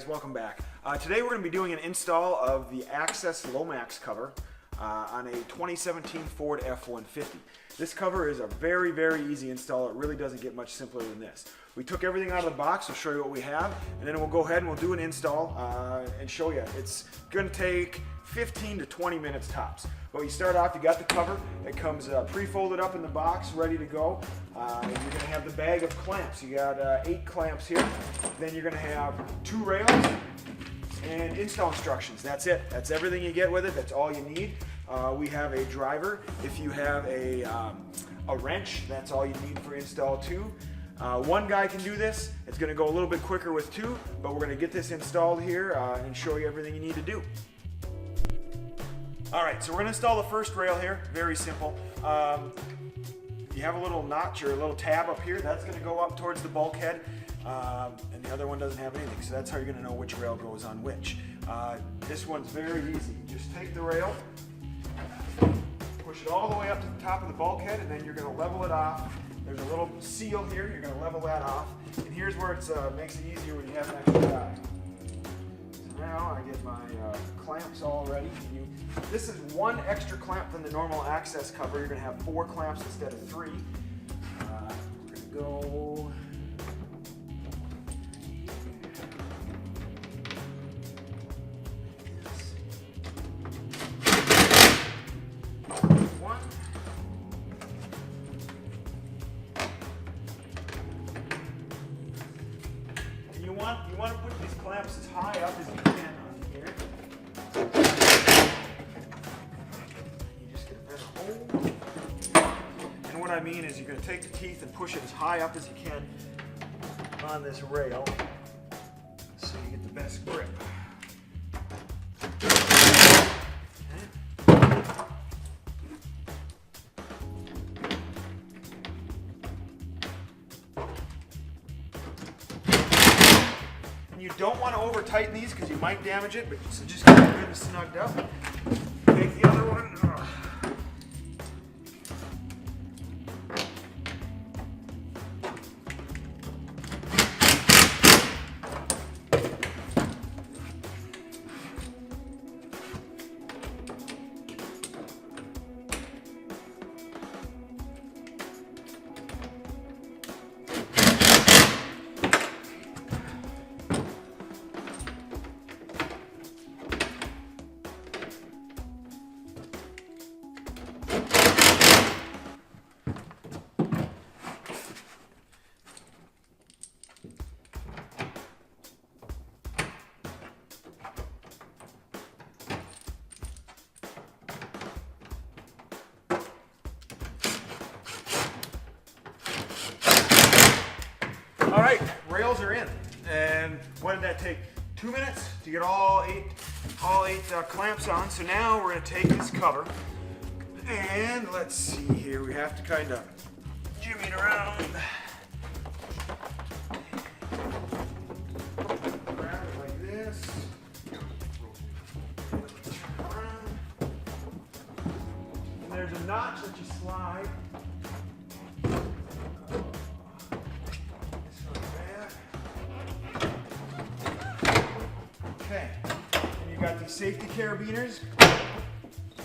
guys, welcome back. Today we're going to be doing an install of the Access Lomax cover on a 2017 Ford F-150. This cover is a very, very easy install. It really doesn't get much simpler than this. We took everything out of the box. We'll show you what we have, and then we'll go ahead and we'll do an install and show you. It's going to take 15 to 20 minutes tops. But you start off, you got the cover. It comes pre-folded up in the box, ready to go. You're going to have the bag of clamps. You got 8 clamps here. Then you're going to have 2 rails and install instructions. That's it. That's everything you get with it. That's all you need. We have a driver. If you have a wrench, that's all you need for install too. One guy can do this. It's going to go a little bit quicker with 2, but we're going to get this installed here and show you everything you need to do. Alright, so we're going to install the first rail here. Very simple. You have a little notch or a little tab up here. That's going to go up towards the bulkhead. And the other one doesn't have anything, so that's how you're going to know which rail goes on which. This one's very easy. You just take the rail, push it all the way up to the top of the bulkhead, and then you're going to level it off. There's a little seal here. You're going to level that off. And here's where it makes it easier when you have an extra guy. So now I get my clamps all ready. This is 1 extra clamp than the normal Access cover. You're going to have 4 clamps instead of 3. We're going to go... You want to put these clamps as high up as you can on here. You just get a better hold. And what I mean is you're going to take the teeth and push it as high up as you can on this rail so you get the best grip. You don't want to over tighten these because you might damage it, but so just get it good and snugged up. Take the other one. Alright, rails are in. And what did that take? 2 minutes to get all eight clamps on. So now we're going to take this cover and let's see here. We have to kind of jimmy it around. Grab it like this. And there's a notch that you slide. Okay, and you've got these safety carabiners.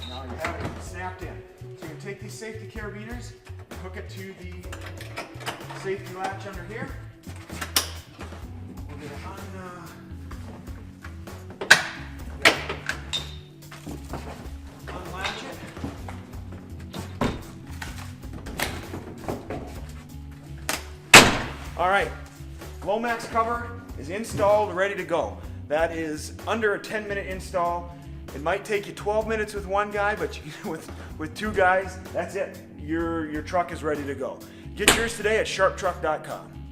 Now you have it snapped in. So you can take these safety carabiners, hook it to the safety latch under here. We're going to unlatch it. All right, Lomax cover is installed, ready to go. That is under a 10-minute install. It might take you 12 minutes with 1 guy, but with 2 guys, that's it. Your truck is ready to go. Get yours today at SharpTruck.com.